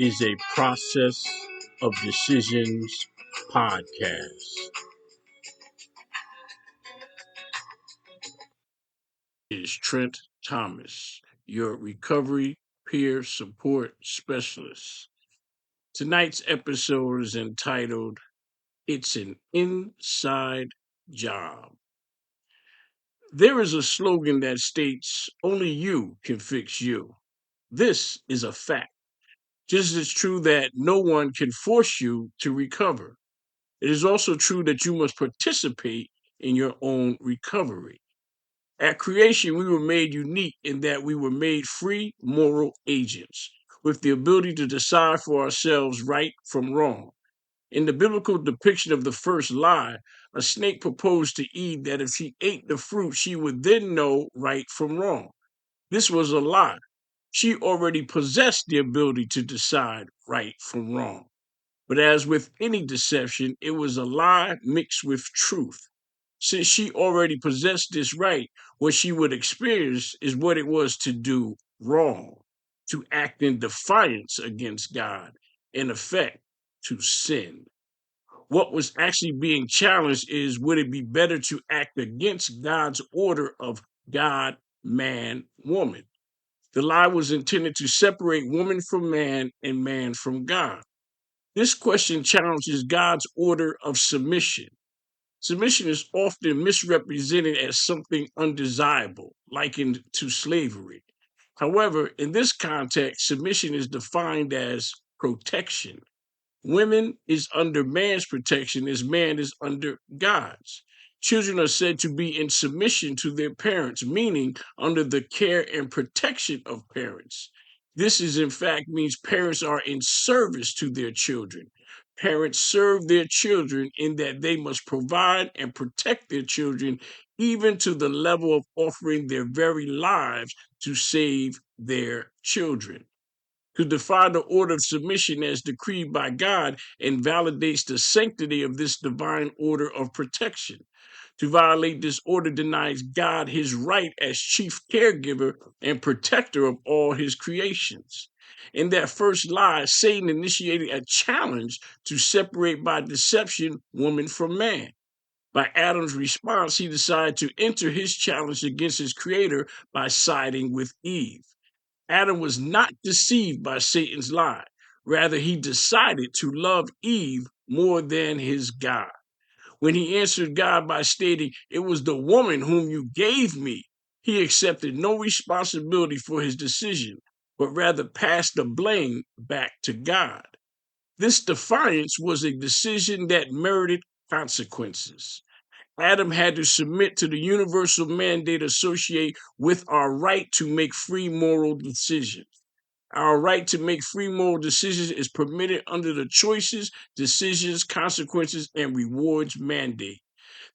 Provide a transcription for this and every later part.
is a process of decisions podcast. Is Trent Thomas, your recovery peer support specialist. Tonight's episode is entitled It's an Inside Job. There is a slogan that states, only you can fix you. This is a fact. Just as true that no one can force you to recover. It is also true that you must participate in your own recovery. At creation, we were made unique in that we were made free moral agents with the ability to decide for ourselves right from wrong. In the biblical depiction of the first lie, a snake proposed to Eve that if she ate the fruit, she would then know right from wrong. This was a lie. She already possessed the ability to decide right from wrong. But as with any deception, it was a lie mixed with truth. Since she already possessed this right, what she would experience is what it was to do wrong, to act in defiance against God, in effect, to sin. What was actually being challenged is would it be better to act against God's order of God, man, woman? The lie was intended to separate woman from man and man from God. This question challenges God's order of submission. Submission is often misrepresented as something undesirable, likened to slavery. However, in this context, submission is defined as protection. Women is under man's protection as man is under God's. Children are said to be in submission to their parents, meaning under the care and protection of parents. This is in fact means parents are in service to their children. Parents serve their children in that they must provide and protect their children, even to the level of offering their very lives to save their children. To defy the order of submission as decreed by God invalidates the sanctity of this divine order of protection. To violate this order denies God his right as chief caregiver and protector of all his creations. In that first lie, Satan initiated a challenge to separate by deception woman from man. By Adam's response, he decided to enter his challenge against his creator by siding with Eve. Adam was not deceived by Satan's lie. Rather, he decided to love Eve more than his God. When he answered God by stating, "It was the woman whom you gave me," he accepted no responsibility for his decision, but rather passed the blame back to God. This defiance was a decision that merited consequences. Adam had to submit to the universal mandate associated with our right to make free moral decisions. Our right to make free moral decisions is permitted under the choices, decisions, consequences, and rewards mandate.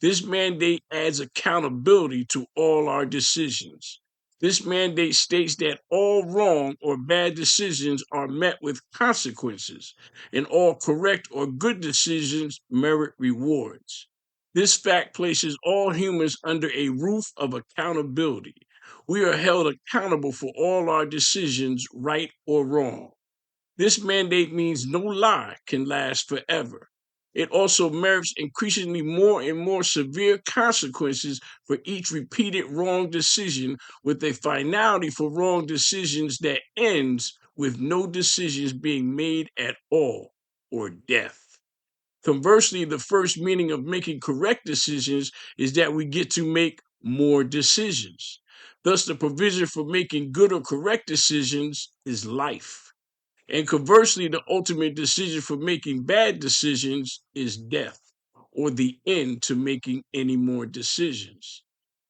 This mandate adds accountability to all our decisions. This mandate states that all wrong or bad decisions are met with consequences, and all correct or good decisions merit rewards. This fact places all humans under a roof of accountability. We are held accountable for all our decisions, right or wrong. This mandate means no lie can last forever. It also merits increasingly more and more severe consequences for each repeated wrong decision, with a finality for wrong decisions that ends with no decisions being made at all or death. Conversely, the first meaning of making correct decisions is that we get to make more decisions. Thus, the provision for making good or correct decisions is life. And conversely, the ultimate decision for making bad decisions is death, or the end to making any more decisions.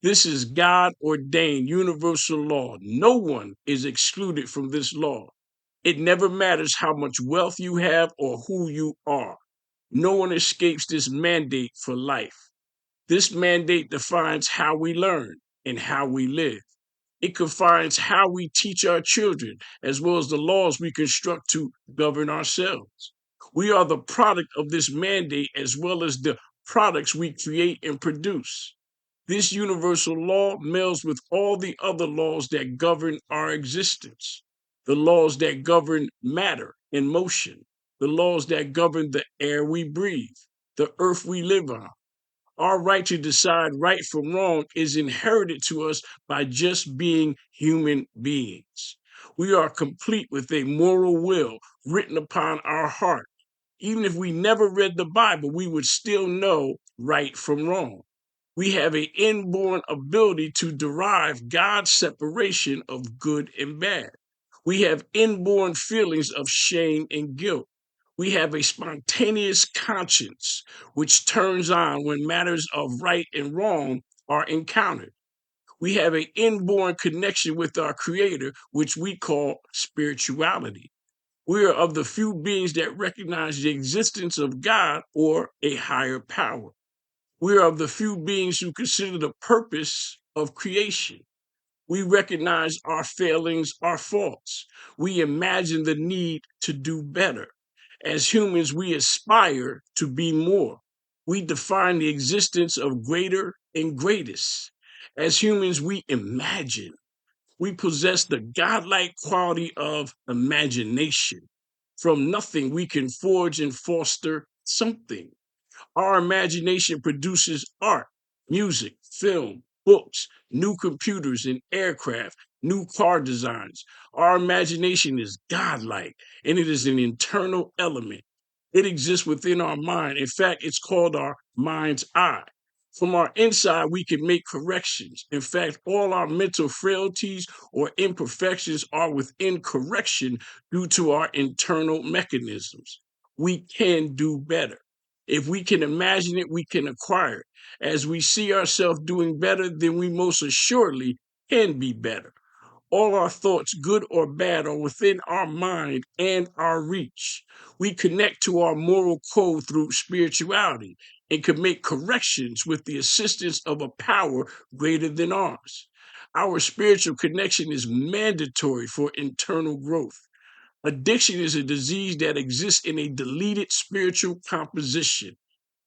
This is God ordained universal law. No one is excluded from this law. It never matters how much wealth you have or who you are. No one escapes this mandate for life. This mandate defines how we learn and how we live. It confines how we teach our children, as well as the laws we construct to govern ourselves. We are the product of this mandate, as well as the products we create and produce. This universal law melds with all the other laws that govern our existence. the laws that govern matter and motion, the laws that govern the air we breathe, the earth we live on. Our right to decide right from wrong is inherited to us by just being human beings. We are complete with a moral will written upon our heart. Even if we never read the Bible, we would still know right from wrong. We have an inborn ability to derive God's separation of good and bad. We have inborn feelings of shame and guilt. We have a spontaneous conscience which turns on when matters of right and wrong are encountered. We have an inborn connection with our Creator, which we call spirituality. We are of the few beings that recognize the existence of God or a higher power. We are of the few beings who consider the purpose of creation. We recognize our failings, our faults. We imagine the need to do better. As humans, we aspire to be more. We define the existence of greater and greatest. As humans, we imagine. We possess the godlike quality of imagination. From nothing, we can forge and foster something. Our imagination produces art, music, film, books, new computers and aircraft, new car designs. Our imagination is godlike and it is an internal element. It exists within our mind. In fact, it's called our mind's eye. From our inside, we can make corrections. In fact, all our mental frailties or imperfections are within correction due to our internal mechanisms. We can do better. If we can imagine it, we can acquire it. As we see ourselves doing better, then we most assuredly can be better. All our thoughts, good or bad, are within our mind and our reach. We connect to our moral code through spirituality and can make corrections with the assistance of a power greater than ours. Our spiritual connection is mandatory for internal growth. Addiction is a disease that exists in a deleted spiritual composition.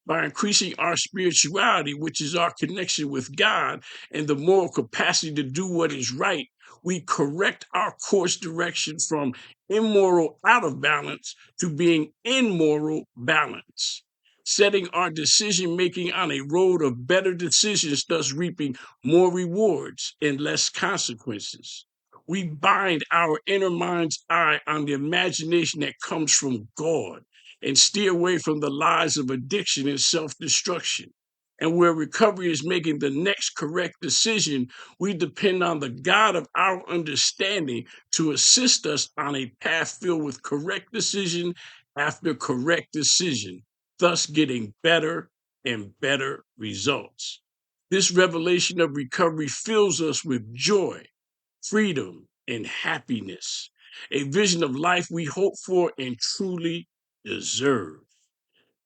By increasing our spirituality, which is our connection with God and the moral capacity to do what is right, we correct our course direction from immoral out of balance to being in moral balance, setting our decision making on a road of better decisions, thus reaping more rewards and less consequences. We bind our inner mind's eye on the imagination that comes from God and steer away from the lies of addiction and self destruction. And where recovery is making the next correct decision, we depend on the God of our understanding to assist us on a path filled with correct decision after correct decision, thus getting better and better results. This revelation of recovery fills us with joy, freedom, and happiness, a vision of life we hope for and truly deserve.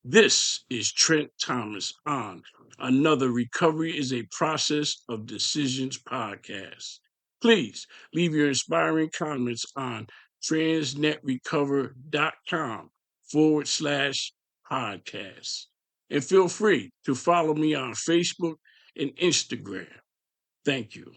This is Trent Thomas on another Recovery is a Process of Decisions podcast. Please leave your inspiring comments on transnetrecover.com/podcast. And feel free to follow me on Facebook and Instagram. Thank you.